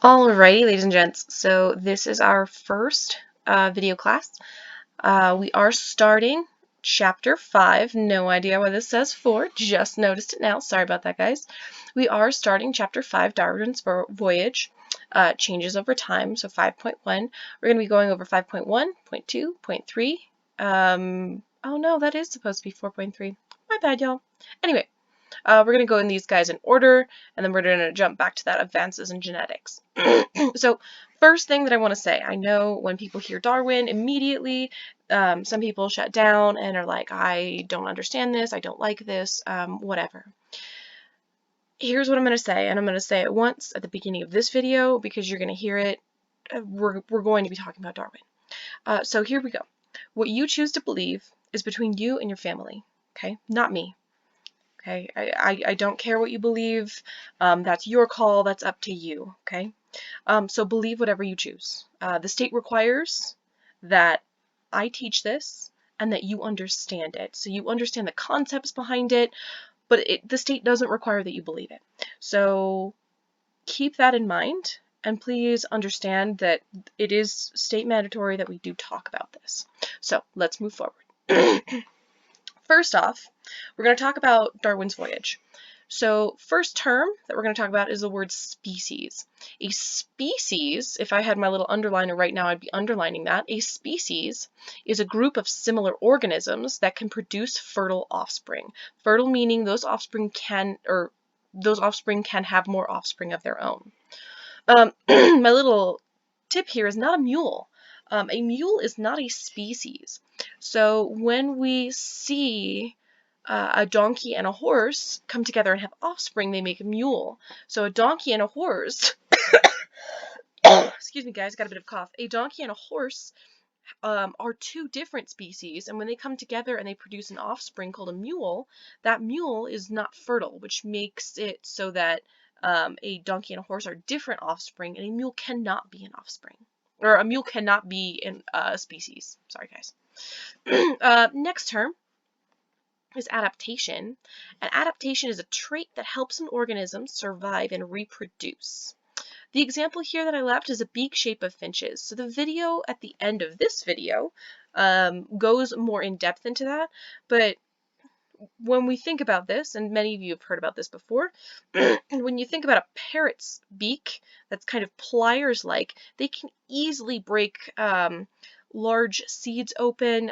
Alrighty, ladies and gents, so this is our first video class. We are starting chapter 5. No idea why this says 4, just noticed it now. Sorry about that, guys. We are starting chapter 5, Darwin's Voyage, changes over time, so 5.1. We're going to be going over 5.1, 0.2, 0.3. Oh no, that is supposed to be 4.3. My bad, y'all. Anyway. We're going to go in these guys in order, and then we're going to jump back to that advances in genetics. So first thing that I want to say, I know when people hear Darwin, immediately some people shut down and are like, I don't understand this, I don't like this, whatever. Here's what I'm going to say, and I'm going to say it once at the beginning of this video because you're going to hear it. We're going to be talking about Darwin. So here we go. What you choose to believe is between you and your family, okay? Not me. Okay, I don't care what you believe. That's your call. That's up to you. Okay, so believe whatever you choose. The state requires that I teach this and that you understand it. So you understand the concepts behind it, but the state doesn't require that you believe it. So keep that in mind, and please understand that it is state mandatory that we do talk about this. So let's move forward. First off, we're going to talk about Darwin's Voyage. So first term that we're going to talk about is the word species. A species, if I had my little underliner right now, I'd be underlining that. A species is a group of similar organisms that can produce fertile offspring. Fertile meaning those offspring can have more offspring of their own. My little tip here is not a mule. A mule is not a species. So when we see a donkey and a horse come together and have offspring, they make a mule. So a donkey and a horse, excuse me guys, got a bit of cough. A donkey and a horse are two different species, and when they come together and they produce an offspring called a mule, that mule is not fertile, which makes it so that a donkey and a horse are different offspring, and a mule cannot be an offspring. Or a mule cannot be in a species. Sorry, guys. Next term is adaptation. And adaptation is a trait that helps an organism survive and reproduce. The example here that I left is a beak shape of finches. So the video at the end of this video goes more in depth into that, but when we think about this, and many of you have heard about this before, when you think about a parrot's beak that's kind of pliers-like, they can easily break large seeds open.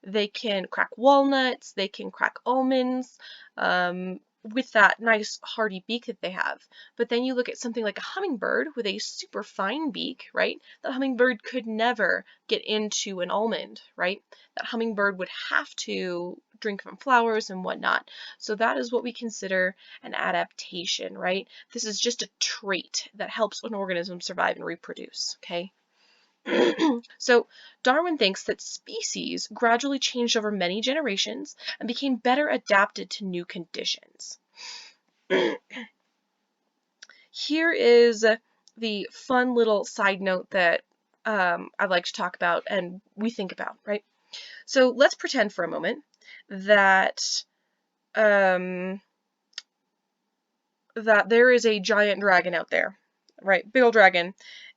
They can crack walnuts, they can crack almonds with that nice hardy beak that they have. But then you look at something like a hummingbird with a super fine beak, right? That hummingbird could never get into an almond, right? That hummingbird would have to drink from flowers and whatnot. So that is what we consider an adaptation, right? This is just a trait that helps an organism survive and reproduce, okay? So Darwin thinks that species gradually changed over many generations and became better adapted to new conditions. Here is the fun little side note that I'd like to talk about and we think about, right? So let's pretend for a moment that that there is a giant dragon out there, right? Big old dragon,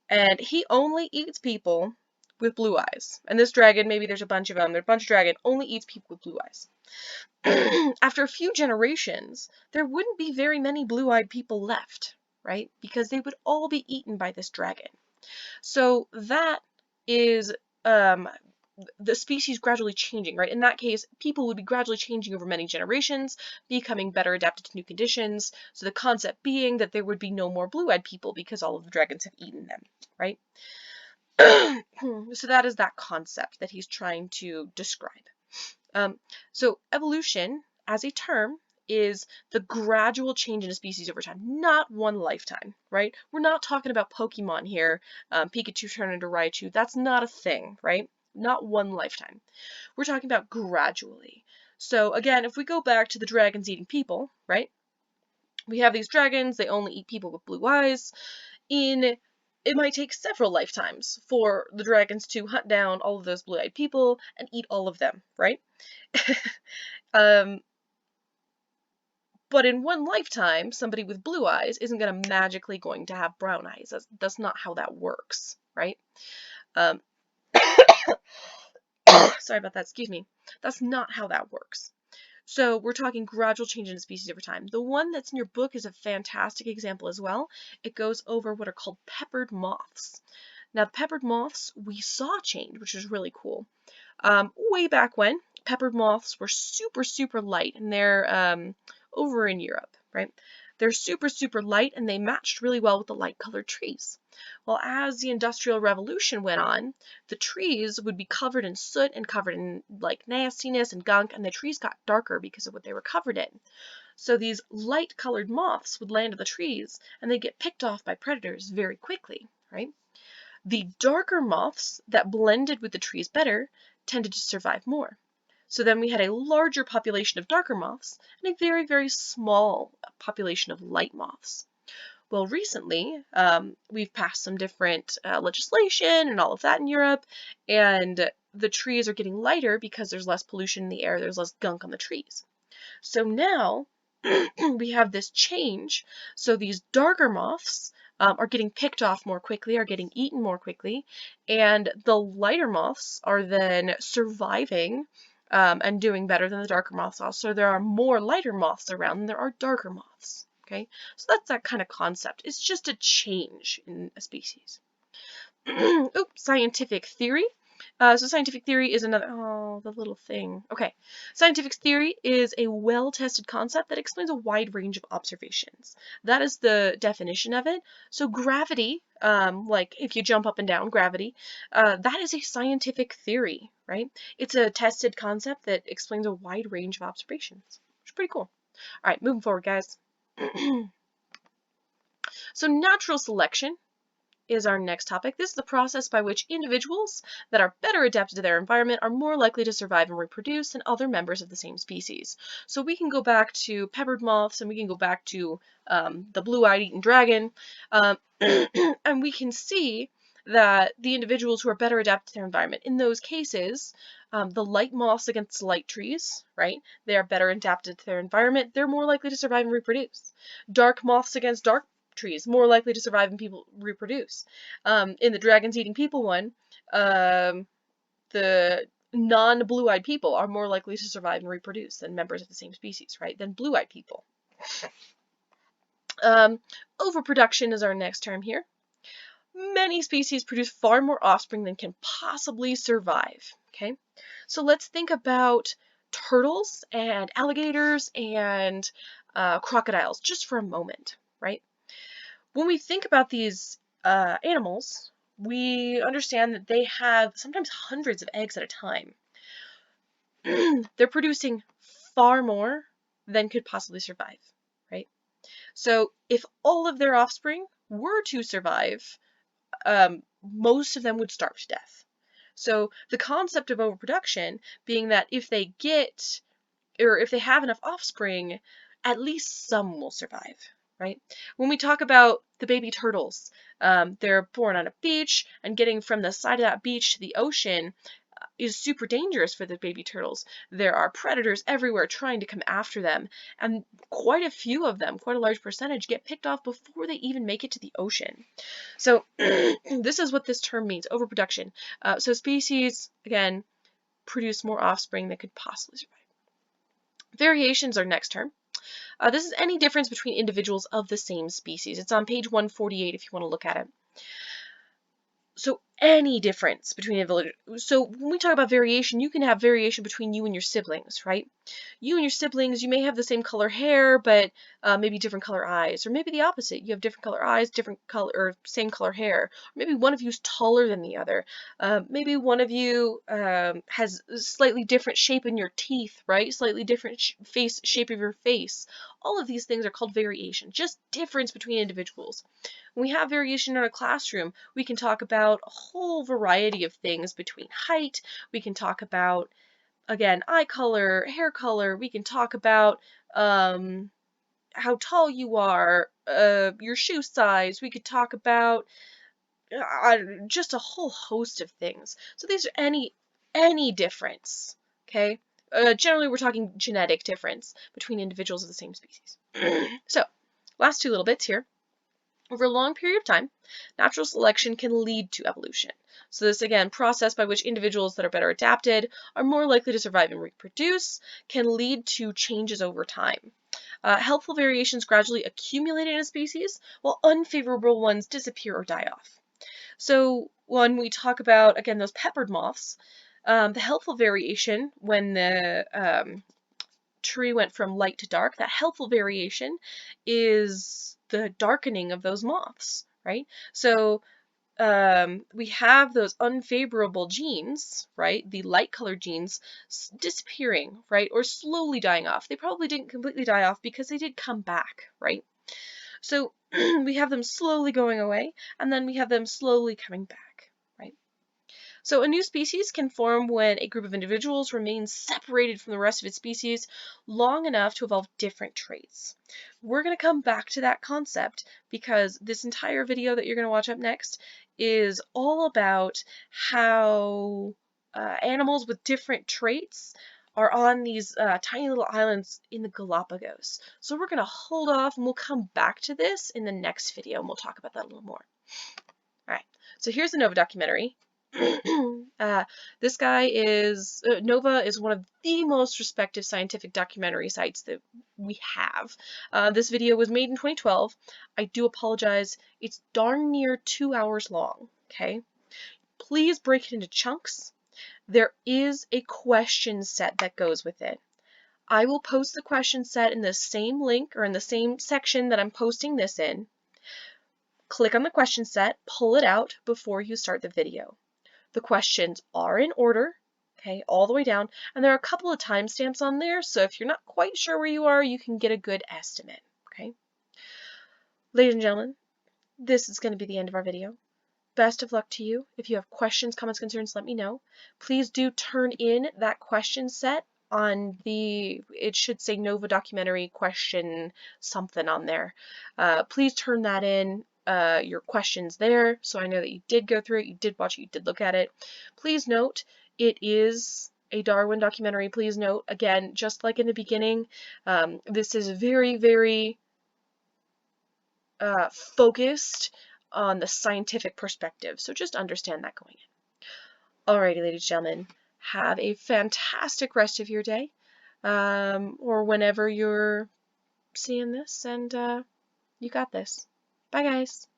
and he only eats people with blue eyes. And this dragon, maybe there's a bunch of them, there's a bunch of dragon, only eats people with blue eyes. After a few generations, there wouldn't be very many blue-eyed people left, right? Because they would all be eaten by this dragon. So that is the species gradually changing, right? In that case, people would be gradually changing over many generations, becoming better adapted to new conditions. So the concept being that there would be no more blue-eyed people because all of the dragons have eaten them, right? So that is that concept that he's trying to describe. So evolution as a term is the gradual change in a species over time, not one lifetime, right? We're not talking about Pokemon here, Pikachu turning into Raichu. That's not a thing, right? Not one lifetime. We're talking about gradually. So again, if we go back to the dragons eating people, right? We have these dragons, they only eat people with blue eyes. It might take several lifetimes for the dragons to hunt down all of those blue-eyed people and eat all of them, right? But in one lifetime, somebody with blue eyes isn't going to magically going to have brown eyes. That's not how that works, right? Um, sorry about that, excuse me. That's not how that works. So we're talking gradual change in species over time. The one that's in your book is a fantastic example as well. It goes over what are called peppered moths. Now, the peppered moths we saw change, which is really cool. Way back when, peppered moths were super, super light, and they're over in Europe, right? They're super, super light, and they matched really well with the light-colored trees. Well, as the Industrial Revolution went on, the trees would be covered in soot and covered in like nastiness and gunk, and the trees got darker because of what they were covered in. So these light-colored moths would land on the trees, and they'd get picked off by predators very quickly, right? The darker moths that blended with the trees better tended to survive more. So then we had a larger population of darker moths and a very, very small population of light moths. Well, recently, we've passed some different legislation and all of that in Europe, and the trees are getting lighter because there's less pollution in the air, there's less gunk on the trees. So now we have this change. So these darker moths are getting picked off more quickly, are getting eaten more quickly, and the lighter moths are then surviving and doing better than the darker moths are. So there are more lighter moths around than there are darker moths. Okay, so that's that kind of concept. It's just a change in a species. Oops, scientific theory. So scientific theory is another, oh, the little thing. Okay, scientific theory is a well-tested concept that explains a wide range of observations. That is the definition of it. So gravity, like if you jump up and down, gravity, that is a scientific theory, right? It's a tested concept that explains a wide range of observations, which is pretty cool. All right, moving forward, guys. So natural selection is our next topic. This is the process by which individuals that are better adapted to their environment are more likely to survive and reproduce than other members of the same species. So we can go back to peppered moths, and we can go back to the blue-eyed eaten dragon, and we can see that the individuals who are better adapted to their environment, in those cases, the light moths against light trees, right? They are better adapted to their environment. They're more likely to survive and reproduce. Dark moths against dark trees, more likely to survive and people reproduce. In the dragons eating people one, the non-blue-eyed people are more likely to survive and reproduce than members of the same species, right? Than blue-eyed people. Overproduction is our next term here. Many species produce far more offspring than can possibly survive, okay? So let's think about turtles and alligators and crocodiles just for a moment, right? When we think about these animals, we understand that they have sometimes hundreds of eggs at a time. They're producing far more than could possibly survive, right? So if all of their offspring were to survive, most of them would starve to death. So the concept of overproduction being that if they get, or if they have enough offspring, at least some will survive, right? When we talk about the baby turtles, they're born on a beach, and getting from the side of that beach to the ocean is super dangerous for the baby turtles. There are predators everywhere trying to come after them, and quite a few of them, quite a large percentage, get picked off before they even make it to the ocean. So this is what this term means, overproduction. So species, again, produce more offspring than could possibly survive. Variations are next term. This is any difference between individuals of the same species. It's on page 148 if you want to look at it. So any difference between individuals. So when we talk about variation, you can have variation between you and your siblings, right? You and your siblings, you may have the same color hair, but maybe different color eyes, or maybe the opposite. You have different color eyes, different color, or same color hair. Or maybe one of you is taller than the other. Maybe one of you has a slightly different shape in your teeth, right? Slightly different shape of your face. All of these things are called variation, just difference between individuals. When we have variation in our classroom, we can talk about a whole variety of things between height. We can talk about, again, eye color, hair color. We can talk about how tall you are, your shoe size. We could talk about just a whole host of things. So these are any difference, okay? Generally, we're talking genetic difference between individuals of the same species. So, last two little bits here. Over a long period of time, natural selection can lead to evolution. So this, again, process by which individuals that are better adapted are more likely to survive and reproduce, can lead to changes over time. Helpful variations gradually accumulate in a species, while unfavorable ones disappear or die off. So when we talk about, again, those peppered moths, the helpful variation, when the tree went from light to dark, that helpful variation is the darkening of those moths, right? So we have those unfavorable genes, right? The light colored genes disappearing, right? Or slowly dying off. They probably didn't completely die off because they did come back, right? So we have them slowly going away, and then we have them slowly coming back, right? So a new species can form when a group of individuals remains separated from the rest of its species long enough to evolve different traits. We're going to come back to that concept because this entire video that you're going to watch up next is all about how animals with different traits are on these tiny little islands in the Galapagos. So we're going to hold off and we'll come back to this in the next video and we'll talk about that a little more. All right, so here's the Nova documentary. This guy is, Nova is one of the most respected scientific documentary sites that we have. This video was made in 2012. I do apologize. It's darn near 2 hours long, okay? Please break it into chunks. There is a question set that goes with it. I will post the question set in the same link or in the same section that I'm posting this in. Click on the question set, pull it out before you start the video. The questions are in order, okay, all the way down, and there are a couple of timestamps on there, so if you're not quite sure where you are, you can get a good estimate, okay? Ladies and gentlemen, this is going to be the end of our video. Best of luck to you. If you have questions, comments, concerns, let me know. Please do turn in that question set on the, it should say Nova documentary question something on there. Please turn that in, your questions there, so I know that you did go through it, you did watch it, you did look at it. Please note, it is a Darwin documentary. Please note, again, just like in the beginning, this is very, very focused on the scientific perspective, so just understand that going in. Alrighty, ladies and gentlemen, have a fantastic rest of your day, or whenever you're seeing this, and you got this. Bye, guys.